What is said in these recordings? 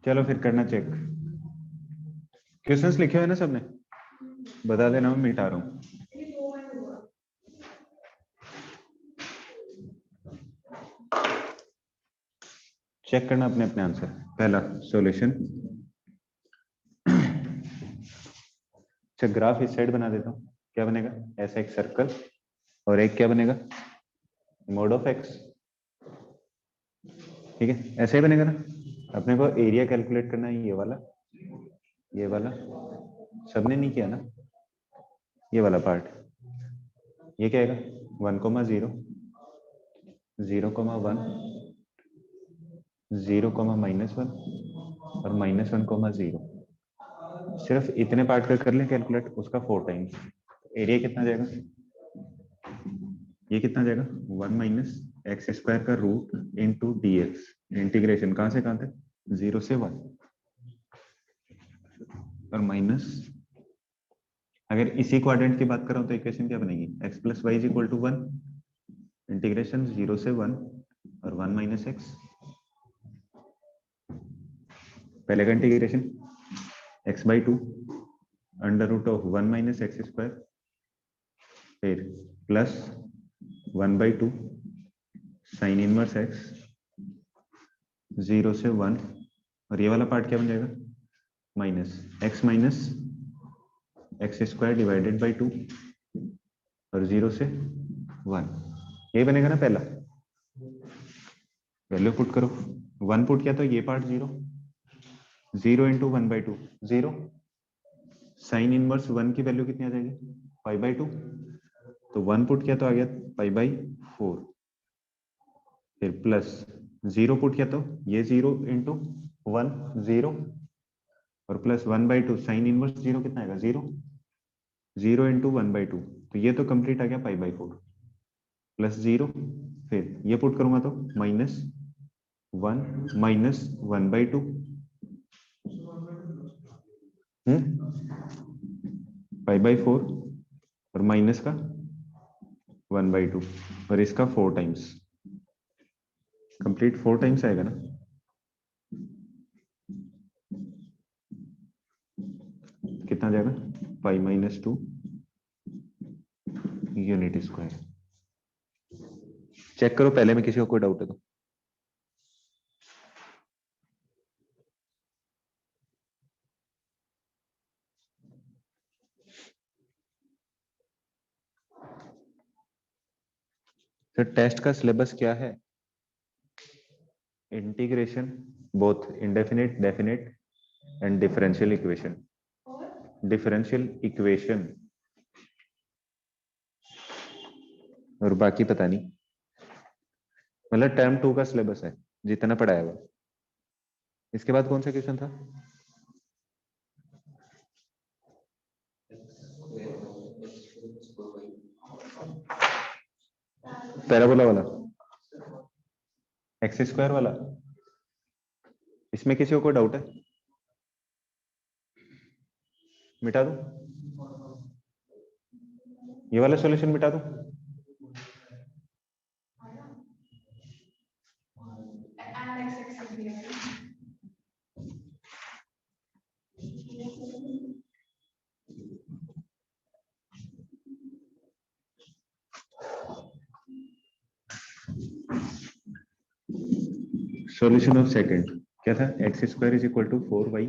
चलो फिर करना चेक। क्वेश्चंस लिखे हुए ना सबने, बता देना, मैं मिटा रहा हूँ। चेक करना अपने अपने आंसर। पहला सॉल्यूशन। अच्छा, ग्राफ इस साइड बना देता हूँ। क्या बनेगा? ऐसा एक सर्कल और एक क्या बनेगा? Mode of x. ठीक है, ऐसे ही बनेगा ना। अपने को एरिया कैलकुलेट करना है, ये वाला, ये वाला। सबने नहीं किया ना ये वाला पार्ट। ये क्या आएगा? 1,0, 0,1, 0,-1 और -1,0। सिर्फ इतने पार्ट का कर लें कैलकुलेट, उसका 4 टाइम्स। एरिया कितना जाएगा? ये कितना जाएगा? 1 - x² का रूट इंटू dx। इंटीग्रेशन कहां से कहां तक? 0 से 1 और माइनस। अगर इसी क्वाड्रेंट की बात करूं तो इक्वेशन क्या बनेगी? x + y = 1, इंटीग्रेशन 0 से 1 और 1 - x। पहले का इंटीग्रेशन x/2 √1 - x², फिर प्लस 1/2 साइन इनवर्स x 0 से 1, और ये वाला पार्ट क्या बन जाएगा? -x - x² / 2 और 0 से 1। ये बनेगा ना पहला। वैल्यू पुट करो। 1 पुट किया तो ये पार्ट 0, 0 × 1/2 0। साइन इनवर्स 1 की वैल्यू कितनी आ जाएगी? π/2। तो 1 पुट किया तो आ गया π/4। फिर प्लस 0 पुट किया तो ये 0 × 1 0 और प्लस 1/2 साइन इनवर्स 0 कितना आएगा? 0। 0 × 1/2 तो ये तो कंप्लीट आ गया π/4 प्लस 0। फिर ये पुट करूंगा तो -1 - 1/2 π/4 और माइनस का 1/2 और इसका 4 टाइम्स। कंप्लीट 4 टाइम्स आएगा ना। कितना जाएगा? π-2 यूनिट स्क्वायर। चेक करो पहले में किसी को कोई डाउट है तो। सर टेस्ट का सिलेबस क्या है? Integration both indefinite, definite and differential equation. Differential equation और बाकी पता नहीं। मतलब टर्म 2 का सिलेबस है जितना पढ़ाया हुआ। इसके बाद कौन सा क्वेश्चन था? पैराबोला वाला, x² वाला। इसमें किसी को कोई डाउट है? मिटा दूं? ये वाला सॉल्यूशन मिटा दूं? सॉल्यूशन ऑफ सेकंड क्या था? x² = 4y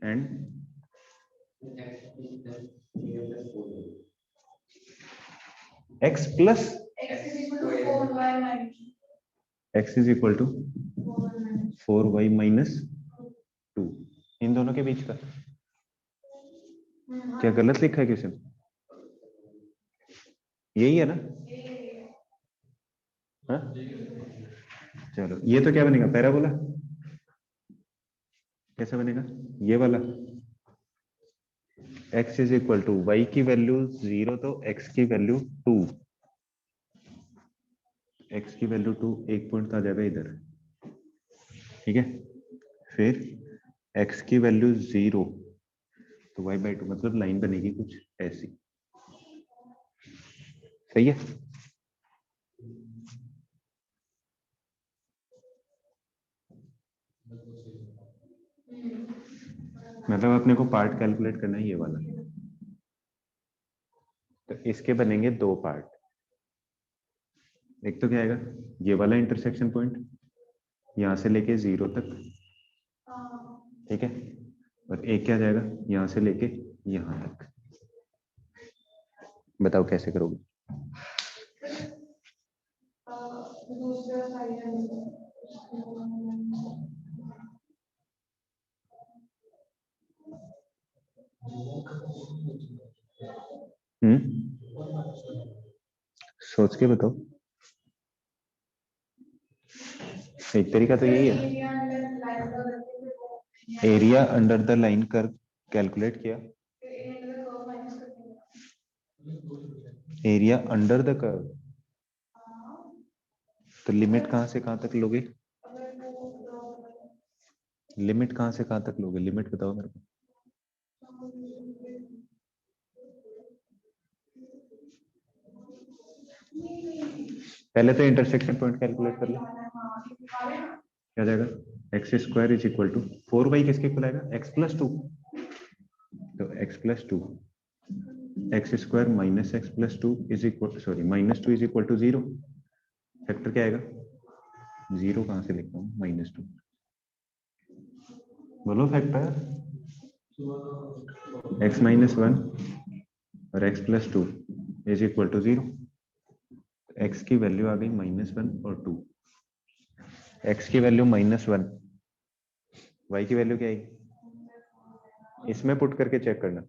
and x plus x = 4y - 2। इन दोनों के बीच का क्या गलत लिखा है क्वेश्चन? यही है ना? हाँ? चलो ये तो क्या बनेगा? पैराबोला। कैसे बनेगा ये वाला? x = y की वैल्यू 0 तो x की वैल्यू 2। x की वैल्यू 2, एक पॉइंट आ जाएगा इधर। ठीक है, फिर x की वैल्यू 0 तो y/2 मतलब लाइन बनेगी कुछ ऐसी। सही है। मतलब अपने को पार्ट कैलकुलेट करना है ये वाला, तो इसके बनेंगे दो पार्ट। एक तो क्या आएगा, ये वाला इंटरसेक्शन पॉइंट यहां से लेके 0 तक, ठीक है, और एक क्या जाएगा यहां से लेके यहां तक। बताओ कैसे करोगे? सोच के बताओ। एक तरीका तो यही है, एरिया अंडर द लाइन कर कैलकुलेट किया, एरिया अंडर द कर्व, तो लिमिट कहां से कहां तक लोगे? लिमिट कहां से कहां तक लोगे, लिमिट बताओ मेरे को। पहले तो इंटरसेक्शन पॉइंट कैलकुलेट कर ले, क्या जाएगा, x square is equal to 4y किसके इक्वल आएगा, एक्स प्लस टू, तो x plus two, x square minus x plus two is equal, sorry minus two is equal to 0। Factor क्या आएगा, 0 कहां से लिखता हूँ, माइनस टू, बोलो फैक्टर, एक्स माइनस वन और x plus two is equal to 0। X की value आ गई -1 और 2, एक्स की वैल्यू -1, वाई की वैल्यू क्या आएगी, इसमें पुट करके चेक करना।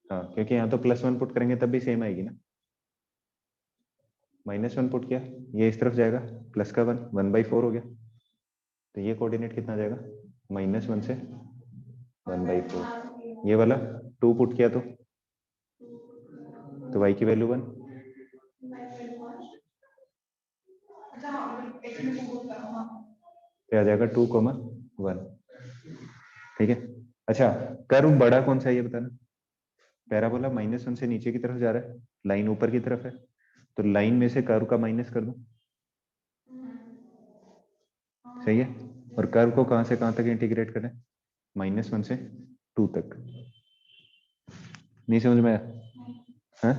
हाँ, क्योंकि यहाँ तो +1 पुट करेंगे तब भी सेम आएगी ना। -1 पुट किया, ये इस तरफ जाएगा, प्लस का 1, 1/4 हो गया, तो ये कोऑर्डिनेट कितना जाएगा, -1 से 1/4। ये वाला 2 पुट किया तो y की वैल्यू 1, तो आ जाएगा 2,1, ठीक है। अच्छा, कर्व बड़ा कौन सा है ये बताना, पैराबोला -1 से नीचे की तरफ जा रहा है, लाइन ऊपर की तरफ है, तो लाइन में से कर्व का माइनस कर दो, सही है। और कर्व को कहां से कहां तक इंटीग्रेट करें, -1 से 2 तक। नहीं समझ में आया? हाँ?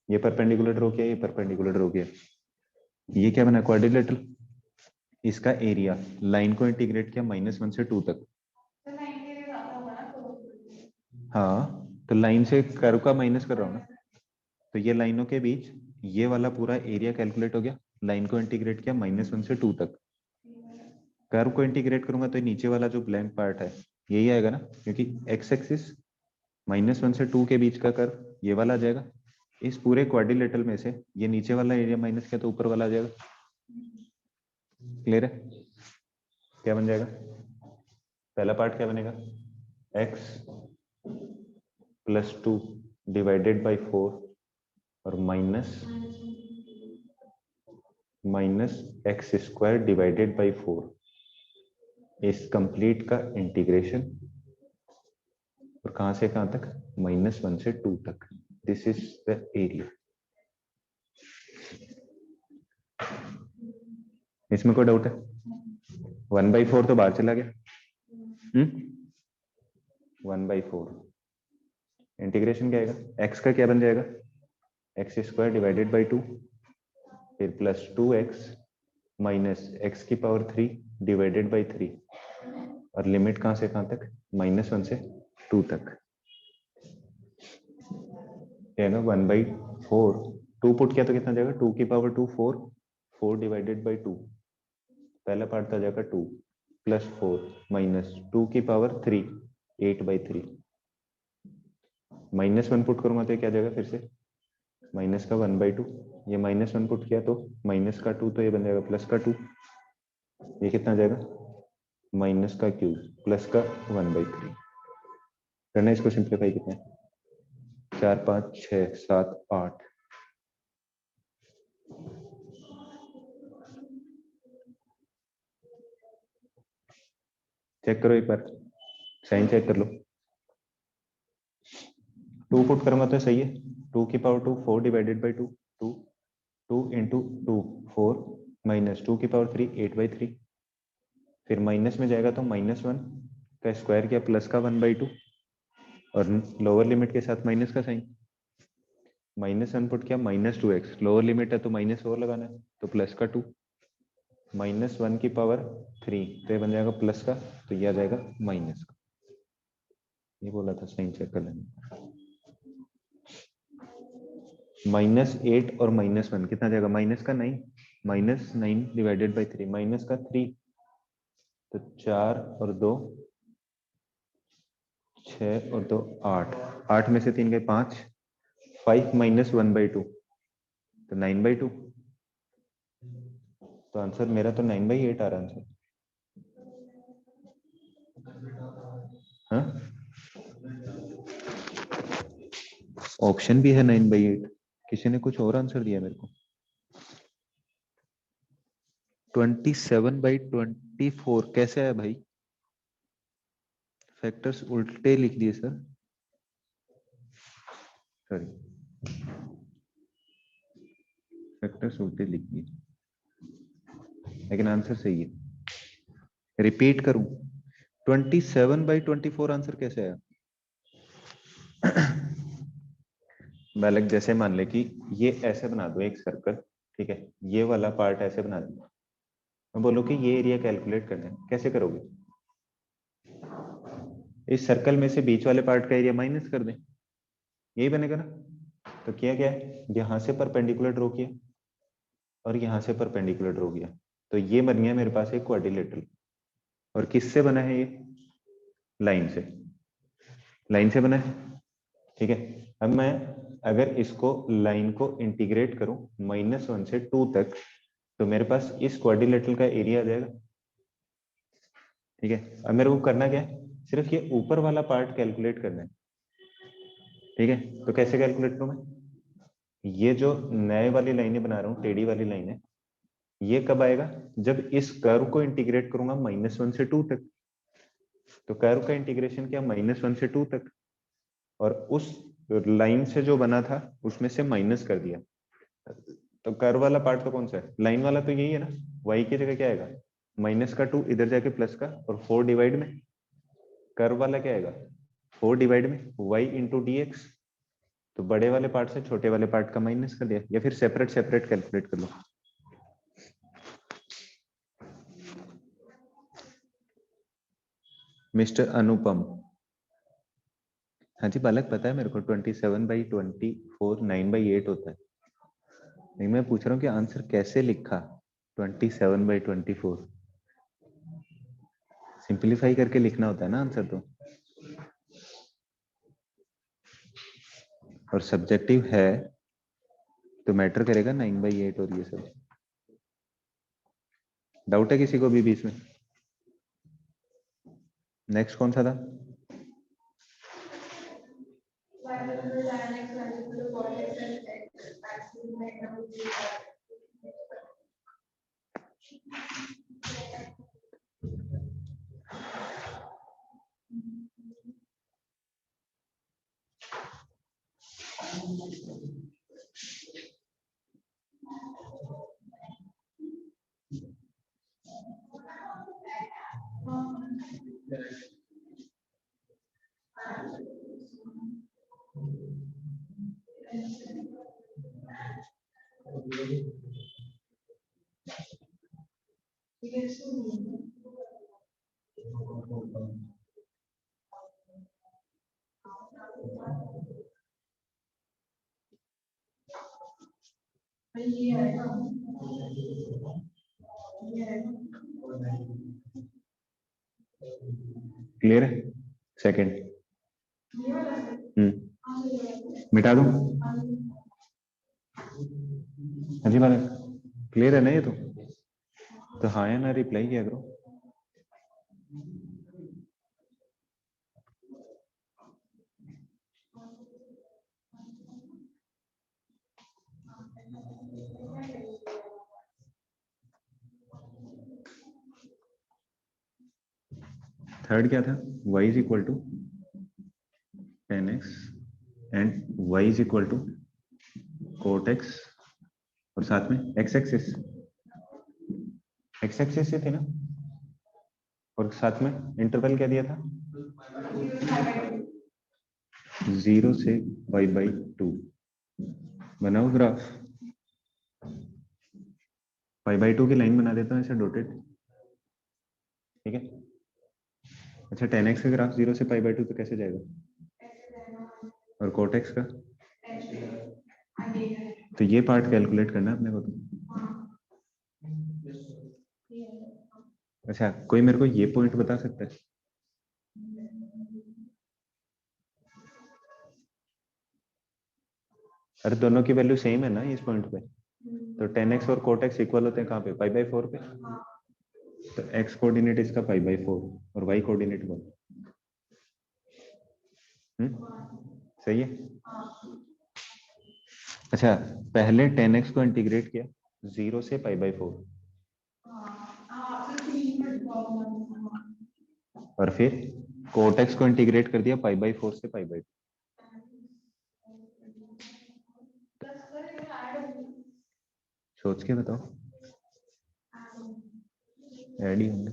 ये परपेंडिकुलर ड्रॉ किया, ये परपेंडिकुलर ड्रॉ किया, ये क्या बना, क्वाड्रिलेटरल। इसका एरिया लाइन को इंटीग्रेट किया -1 से 2 तक। हाँ, तो लाइन से कर्व का माइनस कर रहा हूँ ना, तो ये लाइनों के बीच ये वाला पूरा एरिया कैलकुलेट हो गया, लाइन को इंटीग्रेट किया -1 से 2 तक। कर्व को इंटीग्रेट करूंगा तो नीचे वाला जो ब्लैंक पार्ट है यही आएगा ना, क्योंकि एक्स एक्सिस -1 से 2 के बीच का कर्व ये वाला आ जाएगा। इस पूरे क्वाड्रिलेटरल में से ये नीचे वाला एरिया माइनस किया तो ऊपर वाला आ जाएगा। क्लियर है? क्या बन जाएगा, पहला पार्ट क्या बनेगा, x +2 डिवाइडेड बाई 4 और minus x square divided by 4, इस कंप्लीट का इंटीग्रेशन, और कहां से कहां तक, -1 से 2 तक। This is the area. इसमें कोई डाउट है? 1/4 तो बाहर चला गया, 1/4 इंटीग्रेशन क्या आएगा, x का क्या बन जाएगा, एक्स स्क्वायर डिवाइडेड बाई 2, फिर +2x माइनस एक्स की पावर 3 डिवाइडेड बाई 3, और लिमिट कहां से कहां तक, -1 से 2 तक। क्या है ना, 1/4, 2 पुट किया तो कितना जाएगा, 2 की पावर 2 4, 4 डिवाइडेड बाई 2, पहला पार्ट आ जाएगा 2 +4 माइनस 2 की पावर 3 8/3, -1 पुट करूंगा तो क्या जाएगा, फिर से माइनस का 1/2, ये -1 पुट किया तो माइनस का 2, तो ये बन जाएगा प्लस का 2, ये कितना जाएगा, माइनस का क्यूब प्लस का 1/3। करना इसको सिंप्लीफाई कितना है, 4 5 6 7 8, चेक करो एक बार, साइन चेक कर लो। 2 पुट करूंगा तो सही है, 2 की power 2 4 divided by 2, 2 2 into 2 4 minus 2 की पावर 3 8/3, फिर माइनस में जाएगा तो -1 का स्क्वायर किया प्लस का 1/2 और लोअर लिमिट के साथ माइनस का साइन, माइनस इनपुट किया -2x, लोअर लिमिट है तो माइनस और लगाना है, तो प्लस का 2 -1 की पावर 3, तो ये बन जाएगा प्लस का, तो ये आ जाएगा माइनस का। ये बोला था साइन चेक कर लेना। -8 और -1 कितना जाएगा, माइनस का 9, -9 डिवाइडेड बाई 3, माइनस का 3, तो 4 और 2 6 और 2 8, 8 में से 3 गए 5, 5 - 1/2 तो 9/2, तो आंसर मेरा तो 9/8 आ रहा आंसर। हाँ, ऑप्शन भी है 9/8, किसी ने कुछ और आंसर दिया मेरे को। 27/24 कैसे आया भाई, फैक्टर्स उल्टे लिख दिए सर, सॉरी फैक्टर्स उल्टे लिख दिए, लेकिन आंसर सही है। रिपीट करूं, 27/24 आंसर कैसे आया। बालक जैसे मान ले कि ये ऐसे बना दो एक सर्कल, ठीक है, ये वाला पार्ट ऐसे बना दो, मैं बोलो कि ये एरिया कैलकुलेट करना है, कैसे करोगे। इस सर्कल में से बीच वाले पार्ट का एरिया माइनस कर दें, यही बनेगा ना। तो किया क्या है, यहां से परपेंडिकुलर ड्रॉ किया और यहां से परपेंडिकुलर ड्रॉ किया, तो ये बन गया मेरे पास एक क्वाड्रिलेटरल। और किससे बना है ये, लाइन से, लाइन से बना है, ठीक है। अब मैं अगर इसको लाइन को इंटीग्रेट करूं -1 से 2 तक, तो मेरे पास इस क्वाड्रिलेटरल का एरिया आ जाएगा, ठीक है। अब मेरे को करना क्या है, सिर्फ ये ऊपर वाला पार्ट कैलकुलेट करना है, ठीक है। तो कैसे कैलकुलेट करूं मैं, ये जो नए वाली लाइनें बना रहा हूँ, टेढ़ी वाली लाइन है, ये कब आएगा, जब इस कर्व को इंटीग्रेट करूंगा -1 से 2 तक। तो कर्व का इंटीग्रेशन क्या, -1 से 2 तक, और उस लाइन से जो बना था उसमें से माइनस कर दिया। तो कर्व वाला पार्ट तो कौन सा है, लाइन वाला तो यही है ना, y की जगह क्या आएगा, -2 इधर जाके प्लस का, और 4 डिवाइड में कर्व वाला क्या आएगा, 4 डिवाइड में y इंटू dx। तो बड़े वाले पार्ट से छोटे वाले पार्ट का माइनस कर दिया, या फिर सेपरेट सेपरेट कैलकुलेट कर लो। मिस्टर अनुपम, हाँ जी बालक पता है मेरे को, 27/24 9/8 होता है, नहीं मैं पूछ रहा हूँ कि आंसर कैसे लिखा 27/24, सिंपलीफाई करके लिखना होता है ना आंसर तो। और सब्जेक्टिव है तो मैटर करेगा 9/8 और ये सब। डाउट है किसी को भी बीच में, नेक्स्ट कौन सा था, क्लियर है, सेकंड मिटा दूं, हाँ जी बालक क्लियर है ना ये तो हाँ या ना रिप्लाई किया करो। थर्ड क्या था, y is equal to 10x and y is equal to cot x, और साथ में x एक्सिस, x एक्सिस से थे ना, और साथ में इंटरवल क्या दिया था, 0 से π/2। बनाओ ग्राफ, π/2 की लाइन बना देता हूँ ऐसे डॉटेड, ठीक है। अच्छा tan x का ग्राफ 0 से π/2 पे कैसे जाएगा, और cot x का, तो ये पार्ट कैलकुलेट करना है अपने को तो। अच्छा कोई मेरे को ये पॉइंट बता सकता है, अरे दोनों की वैल्यू सेम है ना इस पॉइंट पे, तो tan x और cot x इक्वल होते हैं कहाँ पे, π/4 पे, तो x कोऑर्डिनेट इसका π/4 और y कोऑर्डिनेट 1। सही है। अच्छा पहले tan x को इंटीग्रेट किया 0 से π/4, और फिर cot x को इंटीग्रेट कर दिया π/4 से π/2। सोच के बताओ, ऐड ही होंगे।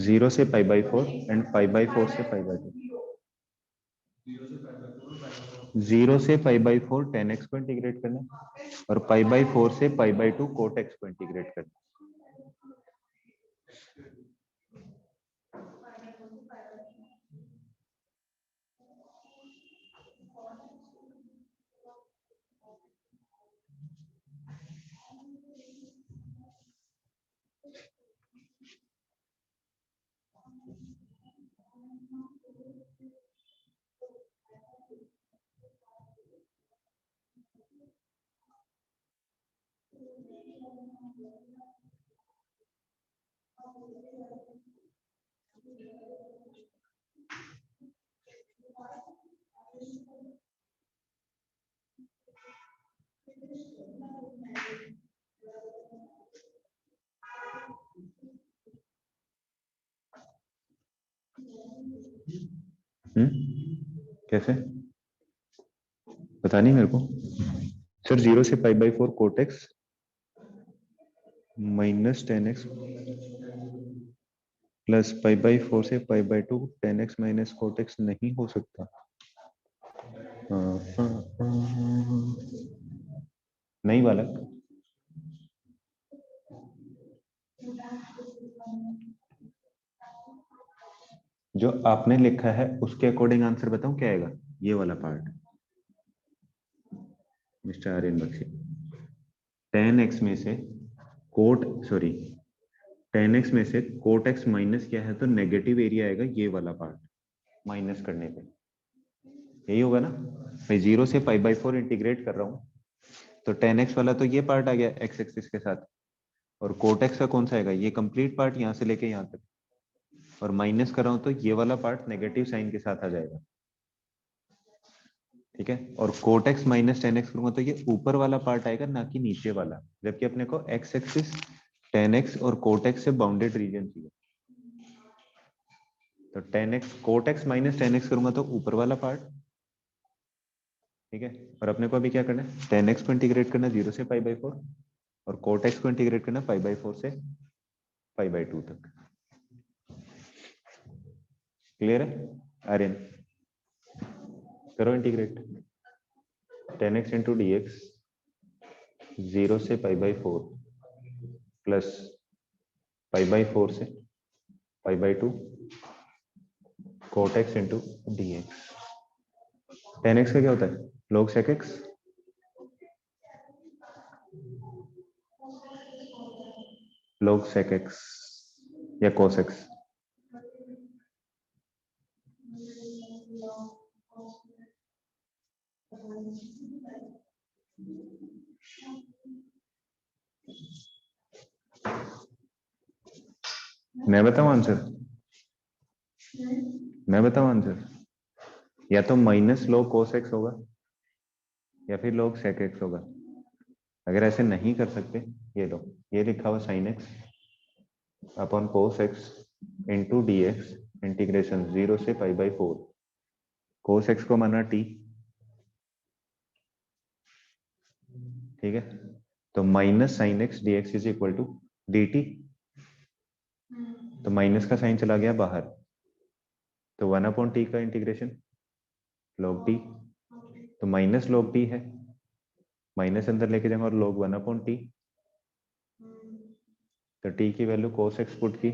0 से π/4 एंड π/4 से π/2। 0 से π/4 tan x को इंटीग्रेट करना और π/4 से π/2 cot x को इंटीग्रेट करना। कैसे पता नहीं मेरे को सर। 0 से π/4 cot x minus tan x plus π/4 से π/2 tan x minus cot x नहीं हो सकता। नहीं बालक, जो आपने लिखा है उसके अकॉर्डिंग आंसर बताऊं क्या आएगा, ये वाला part mister Aryan Bakshi. tan x में से tan x में से cot x माइनस किया है तो नेगेटिव एरिया आएगा ये वाला पार्ट, माइनस करने पे यही होगा ना भाई। 0 से π/4 इंटीग्रेट कर रहा हूं तो tan x वाला तो ये पार्ट आ गया x एक्सिस के साथ, और cot x का कौन सा आएगा, ये कंप्लीट पार्ट यहां से लेके यहां तक, और माइनस कर रहा हूं तो ये वाला पार्ट नेगेटिव साइन के साथ आ जाएगा, ठीक है। और cot x minus tan x करूंगा तो ये ऊपर वाला पार्ट आएगा ना कि नीचे वाला, जबकि अपने को x एक्सिस tan x और cot x से बाउंडेड रीजन चाहिए। तो tan x cot x minus tan x करूंगा तो ऊपर वाला पार्ट, ठीक है। और अपने को अभी क्या करना है, tan x को इंटीग्रेट करना 0 से π/4 और cot x को इंटीग्रेट करना π/4 से π/2 तक। क्लियर है आर्यन, करो integrate. tan x into D x 0 से π/4 प्लस π/4 से π/2 cot x into D x. tan x का क्या होता है, log sec x, log sec x या cos x। मैं बताऊं आंसर, मैं बताऊं आंसर, या तो माइनस log cos x होगा या फिर log sec x होगा। अगर ऐसे नहीं कर सकते, ये लो, ये लिखा हुआ sin x upon cos x into D x integration 0 से π/4, cos x को माना t, ठीक है, तो minus sine x d x is equal to d t. तो माइनस का साइन चला गया बाहर, तो 1/t का इंटीग्रेशन log t, तो माइनस log t है, माइनस अंदर लेके जाएंगे और log 1/t, तो t की वैल्यू cos x पुट की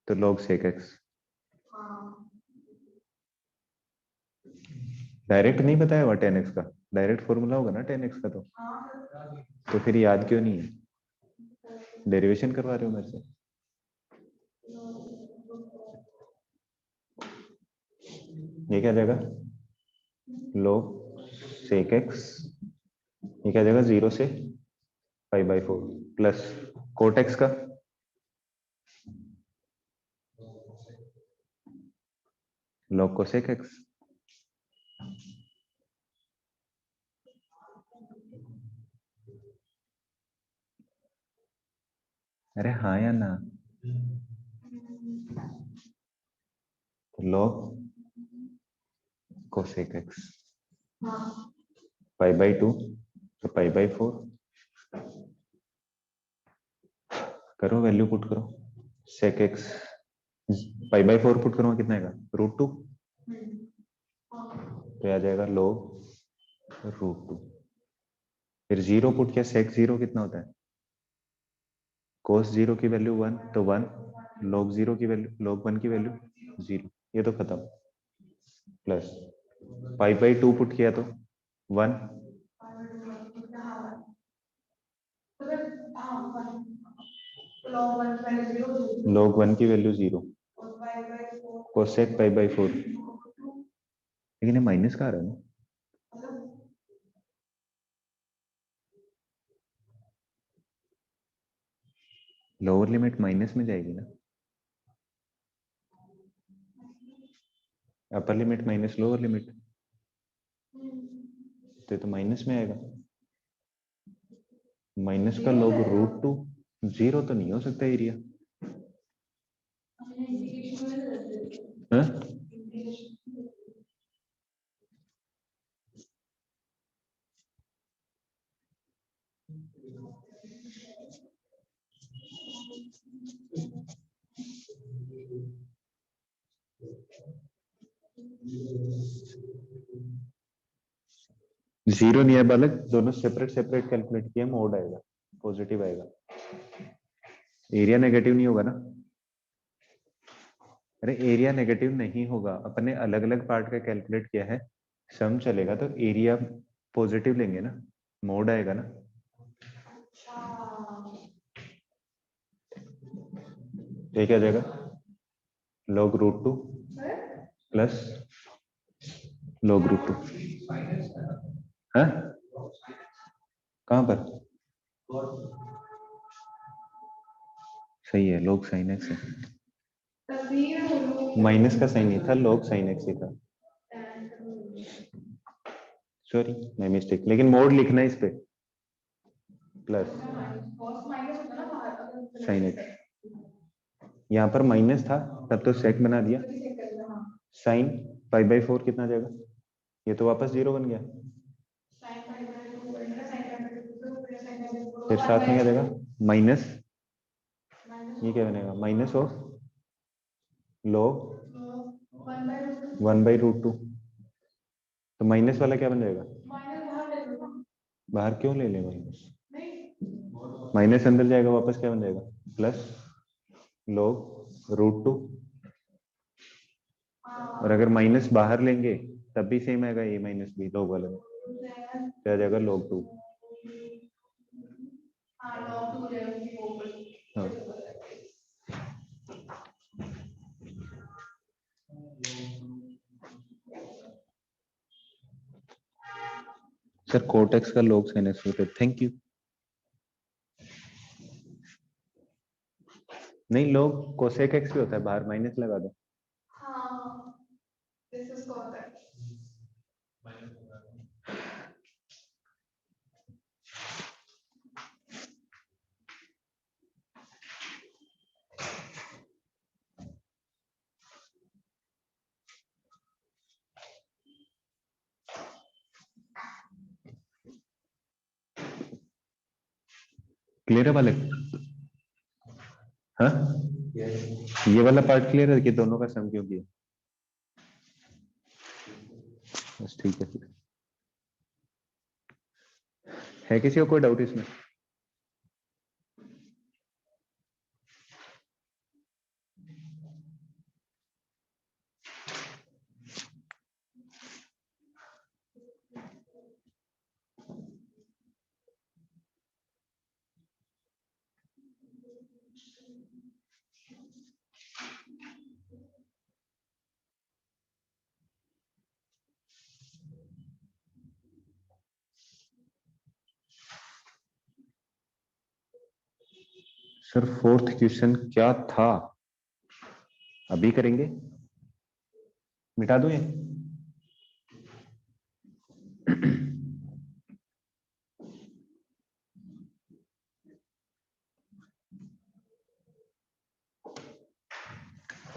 तो log sec x। डायरेक्ट नहीं बताया हुआ tan x का, डायरेक्ट फॉर्मूला होगा ना tan x का, तो फिर याद क्यों नहीं है? डेरिवेशन करवा रहे हो मेरे से? ये क्या जाएगा log sec x, ये क्या जाएगा 0 से π/4 प्लस cot x का log cosec x। अरे हाँ या ना? log cosec x π/2 तो π/4, करो वैल्यू पुट करो, sec x π/4 पुट करो कितना आएगा √2, तो आ जाएगा log √2। फिर 0 पुट किया, sec 0 कितना होता है, cos 0 की वैल्यू 1 तो 1, log 0 की वैल्यू log 1 की वैल्यू 0, ये तो खत्म, प्लस π/2 पुट किया तो 1, log 1 की वैल्यू 0, cosec π/4, लेकिन ये माइनस का आ रहा है ना, लोअर लिमिट माइनस में जाएगी ना, upper limit minus lower limit, तो माइनस में आएगा। माइनस का log √2, 0 तो नहीं हो सकता एरिया, हाँ? जीरो नहीं है बालक, दोनों सेपरेट सेपरेट कैलकुलेट किया, मोड आएगा, पॉजिटिव आएगा, एरिया नेगेटिव नहीं होगा ना। अरे एरिया नेगेटिव नहीं होगा, अपने अलग अलग पार्ट का कैलकुलेट किया है, सम चलेगा तो एरिया पॉजिटिव लेंगे ना, मोड आएगा ना। ये क्या जाएगा log √2 प्लस log √2, हाँ कहाँ पर सही है, log sin x है, माइनस का साइन नहीं था, log sin x ही था, सॉरी माय मिस्टेक, लेकिन मोड लिखना है इस पे, प्लस sin x, यहाँ पर माइनस था तब तो सेक बना दिया, साइन π/4 कितना जाएगा, ये तो वापस 0 बन गया, फिर साथ में क्या जाएगा माइनस, ये क्या बनेगा माइनस ऑफ log 1/√2, तो माइनस वाला क्या बन जाएगा, बाहर क्यों ले ले माइनस, माइनस अंदर जाएगा वापस क्या बन जाएगा प्लस log √2, और अगर माइनस बाहर लेंगे तब भी सेम आएगा, ए माइनस बी log वाले में, क्या जाएगा log 2, हाँ सर कोटेक्स का log sin x होता है, थैंक यू। नहीं log cosec x भी होता है, बाहर माइनस लगा दो, क्लियर है वाले? हाँ, ये वाला पार्ट क्लियर है कि दोनों का सम क्यों किया? बस ठीक है फिर। है किसी को कोई डाउट इसमें? सर फोर्थ क्वेश्चन क्या था? अभी करेंगे? मिटा दूं ये?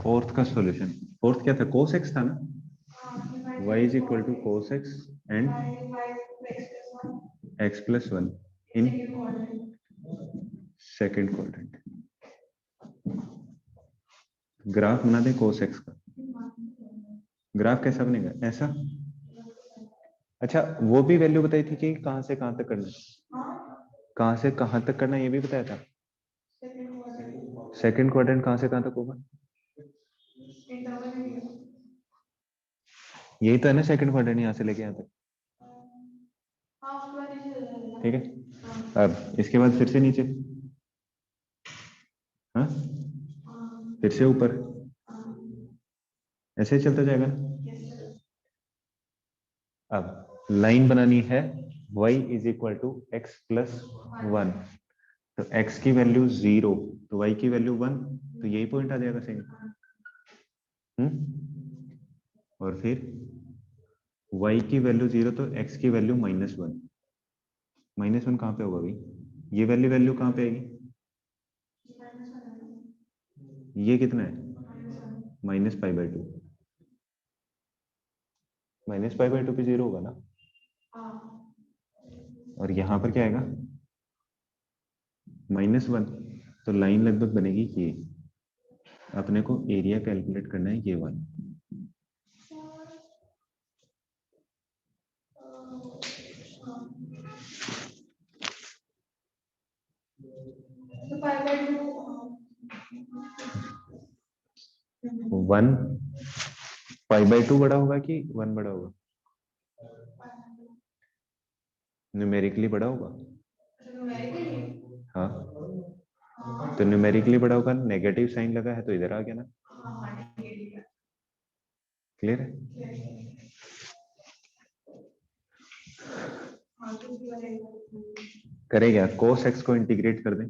फोर्थ का सॉल्यूशन, फोर्थ क्या था? cos x था ना? y is equal to cos x and x plus one in second quadrant. Graph बना दे cos x का। ग्राफ कैसा बनेगा? ऐसा। अच्छा, वो भी वैल्यू बताई थी कि कहां से कहां तक करना है? कहां से कहां तक करना है ये भी बताया था। सेकंड क्वाड्रेंट कहां से कहां तक होगा? यही तो है ना सेकंड क्वाड्रेंट, यहां से लेके यहां तक। ठीक है, अब इसके बाद फिर से नीचे, हाँ फिर से ऊपर, ऐसे ही चलता जाएगा ना। अब लाइन बनानी है y is equal to x plus one, तो x की वैल्यू 0 तो y की वैल्यू 1, तो यही पॉइंट आ जाएगा सही। और फिर y की वैल्यू 0 तो x की वैल्यू -1। -1 कहाँ पे होगा भाई? ये वैल्यू वैल्यू कहाँ पे आएगी? ये कितना है? -π/2। -π/2 पे 0 होगा ना। और यहाँ पर क्या आएगा? -1। तो लाइन लगभग बनेगी ये। अपने को एरिया कैलकुलेट करना है ये वाला। वन π/2 बड़ा होगा कि 1 बड़ा होगा? न्यूमेरिकली बड़ा होगा। हाँ, तो न्यूमेरिकली बड़ा होगा, नेगेटिव साइन लगा है तो इधर आ गया ना। क्लियर है? करेगा, cos x को इंटीग्रेट कर दें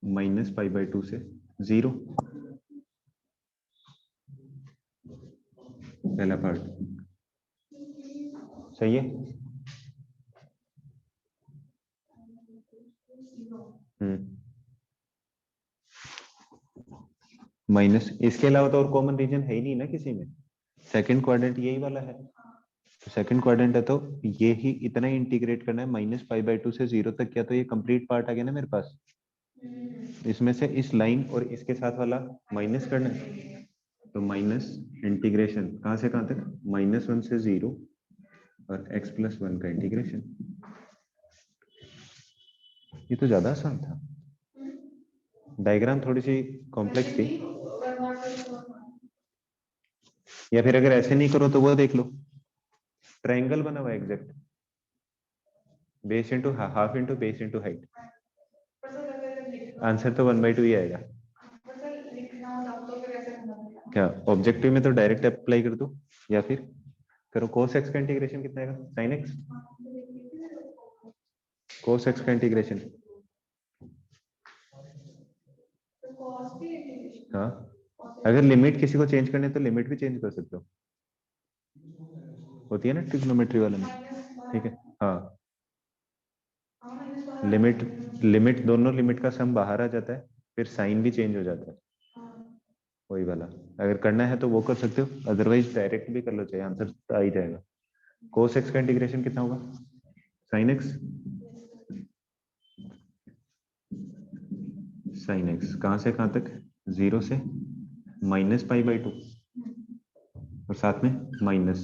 -π/2 से 0, पहला पार्ट सही है। माइनस, इसके अलावा तो और कॉमन रीजन है ही नहीं ना किसी में। सेकंड क्वाड्रेंट यही वाला है, तो सेकंड क्वाड्रेंट है तो ये ही इतना ही इंटीग्रेट करना है -π/2 से 0 तक किया, तो ये कंप्लीट पार्ट आ गया ना मेरे पास। इसमें से इस लाइन और इसके साथ वाला माइनस करना है, तो माइनस इंटीग्रेशन कहां से कहां तक? -1 से 0 और x प्लस 1 का इंटीग्रेशन। ये तो ज्यादा आसान था। डायग्राम थोड़ी सी कॉम्प्लेक्स थी, या फिर अगर ऐसे नहीं करो तो वो देख लो, ट्रायंगल बना हुआ exact, base into half into base into height. Answer तो 1/2 ही आएगा। क्या ऑब्जेक्टिव में तो डायरेक्ट अप्लाई कर दो, या फिर करो cos x का इंटीग्रेशन कितना आएगा? sin x। cos x का इंटीग्रेशन, हाँ अगर लिमिट किसी को चेंज करने तो लिमिट भी चेंज कर सकते हो, होती है ना ट्रिग्नोमेट्री वाले में। ठीक है, हाँ लिमिट, लिमिट दोनों लिमिट का सम बाहर आ जाता है, फिर साइन भी चेंज हो जाता है, वही वाला। अगर करना है तो वो कर सकते हो, अदरवाइज डायरेक्ट भी कर लो, चाहिए आंसर आ ही जाएगा। cos x का इंटीग्रेशन कितना होगा? sin x। साइन एक्स कहाँ से कहाँ तक, 0 से माइनस पाई बाई 2 और साथ में minus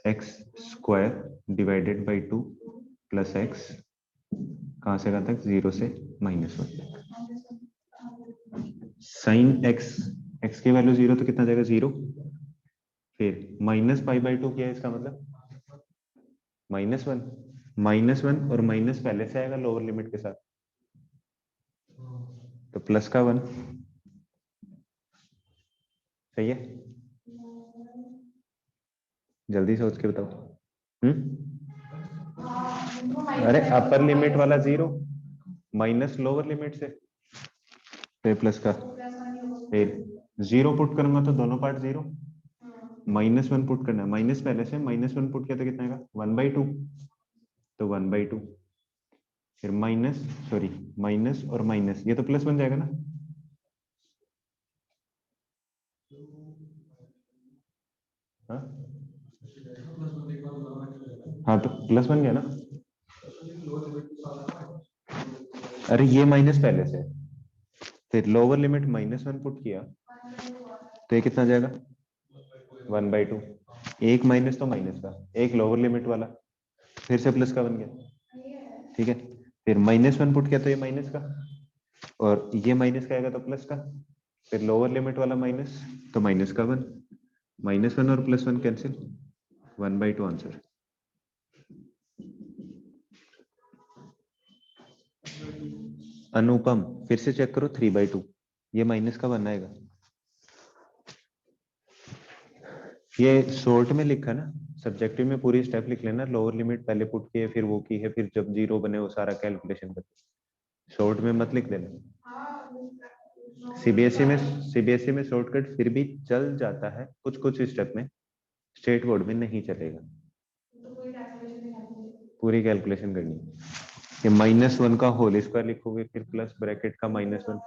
x square divided by 2 plus x कहाँ से कहाँ तक, 0 से -1 तक। साइन एक्स, एक्स की वैल्यू 0 तो कितना जाएगा 0, फिर माइनस पाई बाई 2 क्या है इसका मतलब -1, -1 और माइनस पहले से आएगा लोअर लिमिट के साथ, तो प्लस का 1, सही है। जल्दी सोच के बताओ। अरे अपर लिमिट वाला 0 माइनस लोअर लिमिट से, फिर प्लस का, फिर 0 पुट करूंगा तो दोनों पार्ट 0, -1 पुट करना है, माइनस पहले से, -1 पुट किया तो कितना आएगा 1/2, तो 1/2, फिर माइनस, सॉरी माइनस और माइनस, ये तो प्लस बन जाएगा ना, हाँ हाँ तो प्लस बन गया ना। अरे ये माइनस पहले से, फिर लोअर लिमिट -1 पुट किया तो ये कितना जाएगा 1/2, एक माइनस तो माइनस का, एक लोअर लिमिट वाला, फिर से प्लस का बन गया, ठीक है। फिर -1 पुट किया तो ये माइनस का, और ये माइनस का आएगा तो प्लस का, फिर लोअर लिमिट वाला माइनस तो माइनस का 1, -1 और +1 कैंसिल, 1/2 आंसर। अनुपम फिर से चेक करो, 3/2, ये माइनस का 1 आएगा, ये शॉर्ट में लिखा ना, सब्जेक्टिव में पूरी स्टेप लिख लेना, लोअर लिमिट पहले पुट किए फिर वो की है, फिर जब 0 बने वो सारा कैलकुलेशन करके, शॉर्ट में मत लिख देना। सीबीएसई में शॉर्टकट फिर भी चल जाता है कुछ कुछ स्टेप में, स्टेट बोर्ड में नहीं चलेगा, पूरी कैलकुलेशन करनी है। ये -1 का होल स्क्वायर लिखोगे, फिर प्लस ब्रैकेट का -1,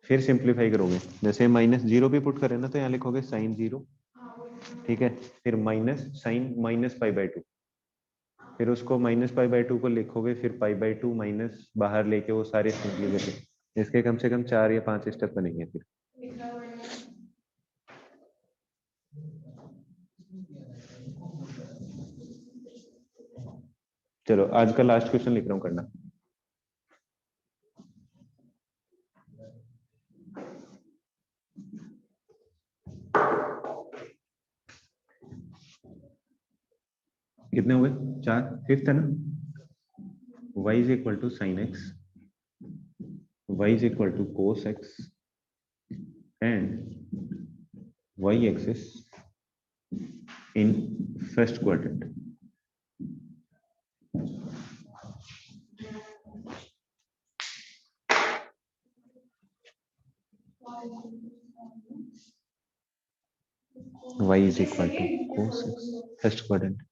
फिर सिंप्लीफाई करोगे, जैसे -0 भी पुट करें ना तो यहाँ लिखोगे साइन 0, ठीक है, फिर माइनस साइन -π/2, फिर उसको -π/2 को लिखोगे, फिर π/2 माइनस बाहर लेके वो सारे सिंप्लीफाई, इसके कम से कम 4 या 5 स्टेप बनेंगे फिर। चलो आज का लास्ट क्वेश्चन लिख रहा हूँ, करना। कितने हुए, 4, फिफ्थ है ना, y is equal to sine x, y is equal to cos x and y axis in first quadrant. y is equal to cos x first quadrant,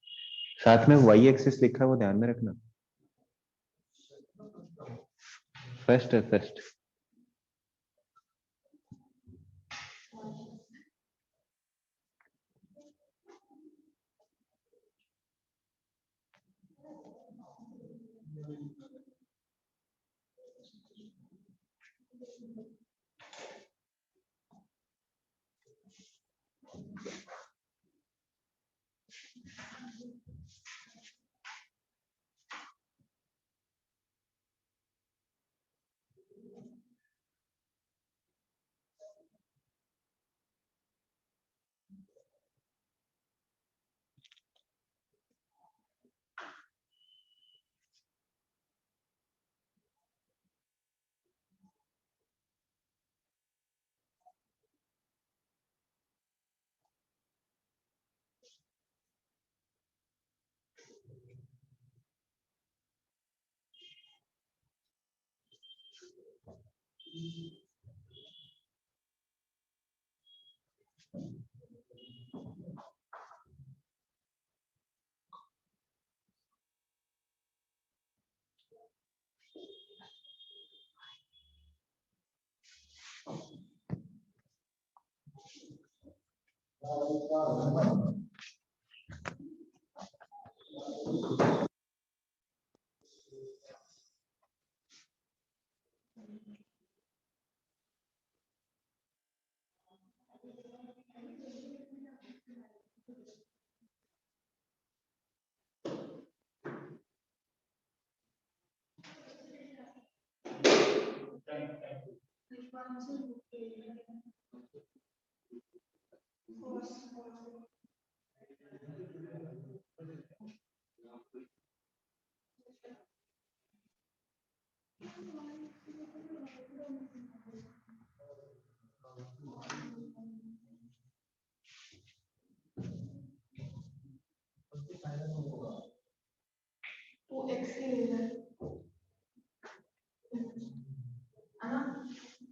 साथ में y एक्सिस लिखा है वो ध्यान में रखना, फर्स्ट है फर्स्ट।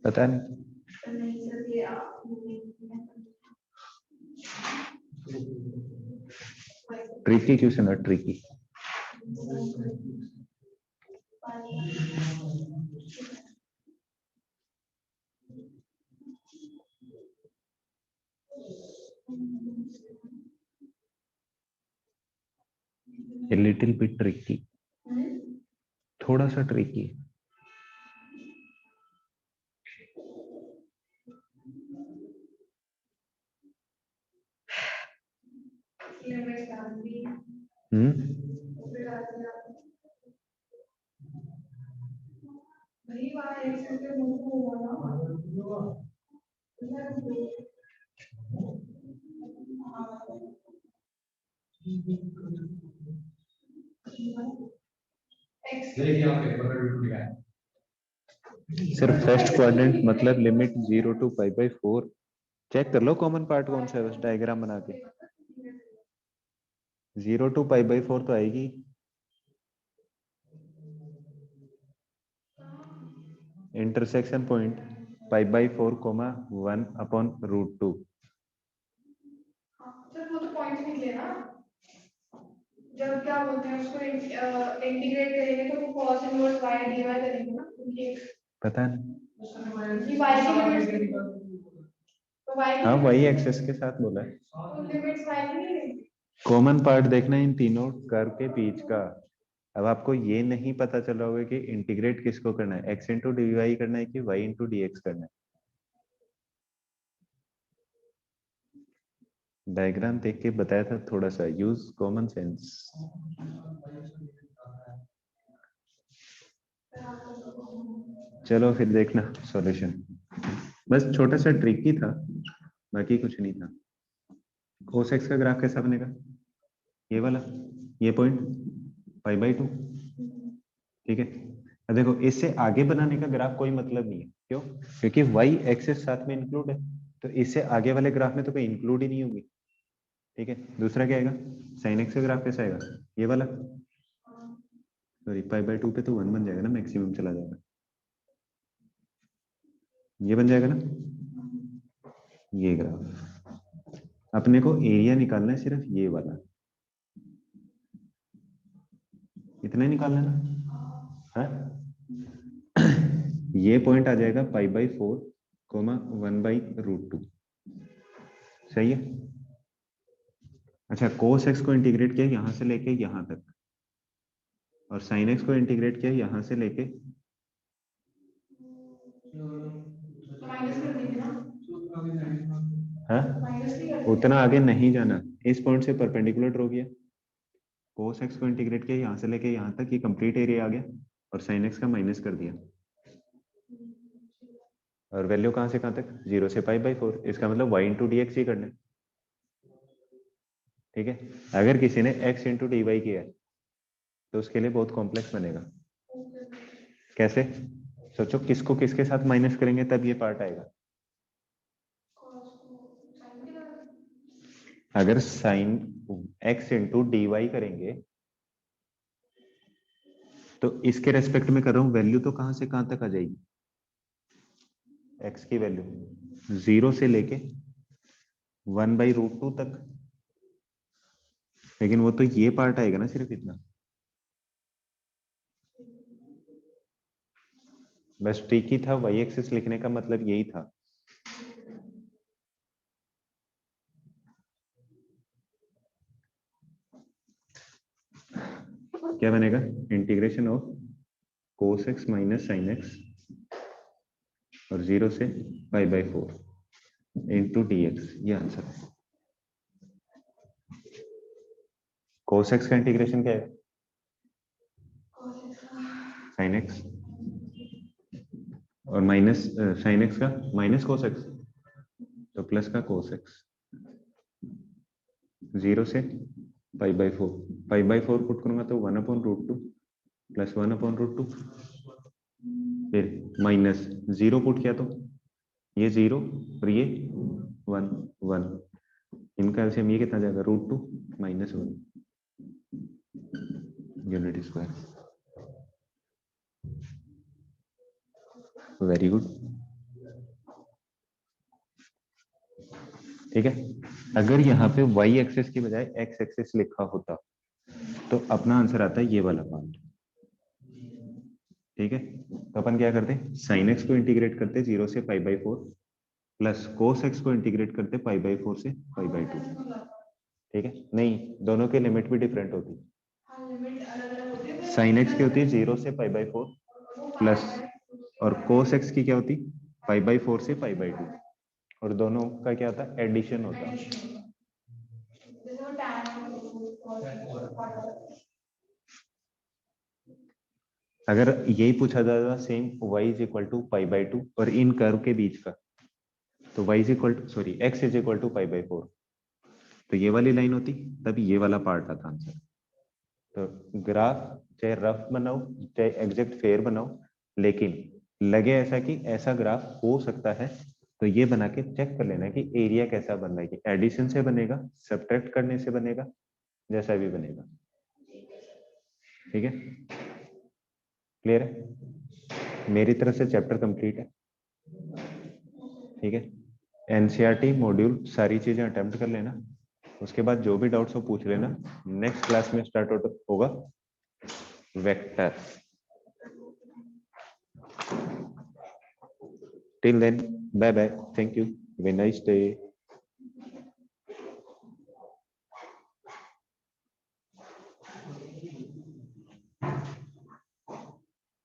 पता नहीं, ट्रिकी क्वेश्चन है, tricky. A little bit tricky, थोड़ा सा ट्रिकी। सिर्फ फर्स्ट क्वाड्रेंट मतलब लिमिट 0 to π/4 चेक कर लो कॉमन पार्ट कौन सा है, बस डायग्राम बना के 0 to π/4 तो आएगी। Intersection point π/4, 1/√2। सर वो तो पॉइंट निकले ना, जब क्या बोलते हैं उसको इंटीग्रेट करेंगे तो वो cos इनवर्स y dy करेंगे ना, क्योंकि पता नहीं, y की लिमिट्स तो y हाँ की वही एक्सेस के साथ बोला है। तो लिमिट्स y की नहीं रहेंगी। कॉमन पार्ट देखना इन तीनों कर्व के बीच का। अब आपको ये नहीं पता चला होगा कि इंटीग्रेट किसको करना है, x इंटू डी वाई करना है कि y इंटू डी एक्स करना है। डायग्राम देख के बताया था, थोड़ा सा यूज कॉमन सेंस। चलो फिर देखना सॉल्यूशन, बस छोटा सा ट्रिक ही था, बाकी कुछ नहीं था। cos x का ग्राफ कैसा बनेगा, ये वाला, ये पॉइंट π/2, ठीक है। अब देखो इससे आगे बनाने का ग्राफ कोई मतलब नहीं है, क्यों, क्योंकि y एक्सिस साथ में इंक्लूड है, तो इससे आगे वाले ग्राफ में तो कोई इंक्लूड ही नहीं होगी, ठीक है। दूसरा क्या आएगा, sin x का ग्राफ कैसा आएगा, ये वाला, सॉरी π/2 पे तो 1 बन जाएगा ना, मैक्सिमम चला जाएगा, ये बन जाएगा ना ये ग्राफ। अपने को एरिया निकालना है सिर्फ ये वाला, इतना ही निकालना है ना, है? ये पॉइंट आ जाएगा π/4, 1/√2, सही है। अच्छा cos x को इंटीग्रेट किया यहां से लेके यहां तक, और sin x को इंटीग्रेट किया यहां से लेके, माइनस कर देंगे ना, है माइनस नहीं कर उतना आगे नहीं जाना, इस पॉइंट से परपेंडिकुलर ड्रॉ किया, cos x को इंटीग्रेट किया यहां से लेके यहां तक, ये कंप्लीट एरिया आ गया, और sin x का माइनस कर दिया, और वैल्यू कहां से कहां तक, 0 से π/4, इसका मतलब y इंटू डी एक्स ही करना है, ठीक है। अगर किसी ने x इंटू डी वाई किया है तो उसके लिए बहुत कॉम्प्लेक्स बनेगा। कैसे, सोचो किसको किसके साथ माइनस करेंगे तब ये पार्ट आएगा। अगर sine x into d y करेंगे तो इसके रेस्पेक्ट में कर रहा हूं, वैल्यू तो कहां से कहां तक आ जाएगी, x की वैल्यू 0 से लेके 1/√2 तक, लेकिन वो तो ये पार्ट आएगा ना सिर्फ इतना। बस ट्रिक ही था, y एक्सिस लिखने का मतलब यही था। क्या बनेगा, integration of cos x minus sin x और 0 से π/4 इंटू डी एक्स, ये आंसर है। cos x का इंटीग्रेशन क्या है, sin x और माइनस साइन एक्स का माइनस कोस एक्स, तो प्लस का कोस एक्स। 0 से π/4, π/4 पुट करूंगा तो 1/√2 प्लस 1/√2, फिर माइनस 0 पुट किया तो ये 0 और ये 1 1, इनका एलसीएम ये कितना जाएगा √2 - 1 यूनिट स्क्वायर। Very good. ठीक है, अगर यहाँ पे y एक्सिस की बजाय x एक्सिस लिखा होता तो अपना आंसर आता है ये वाला पार्ट। ठीक है, तो अपन क्या करते साइन x को इंटीग्रेट करते 0 से π/4 प्लस कोस x को इंटीग्रेट करते π/4 से π/2। ठीक है, नहीं दोनों के लिमिट भी डिफरेंट होती है। साइन x की होती है 0 से π/4 प्लस, और कोस x की क्या होती π/4 से π/2, और दोनों का क्या होता है एडिशन होता है। अगर यही पूछा जाता सेम y = π/2 और इन कर्व के बीच का, तो x = π/4, तो ये वाली लाइन होती तब ये वाला पार्ट आता आंसर। तो ग्राफ चाहे रफ बनाओ चाहे एग्जैक्ट फेयर बनाओ, लेकिन लगे ऐसा कि ऐसा ग्राफ हो सकता है, तो ये बना के चेक कर लेना कि एरिया कैसा बन रहा है, कि एडिशन से बनेगा, सब्ट्रैक्ट करने से बनेगा, जैसा भी बनेगा। ठीक है, क्लियर है? मेरी तरफ से चैप्टर कंप्लीट है। ठीक है, एनसीईआरटी मॉड्यूल सारी चीजें अटेम्प्ट कर लेना, उसके बाद जो भी डाउट्स हो पूछ लेना। नेक्स्ट क्लास में स्टार्ट होगा vector. Till then bye bye, thank you, have a nice day.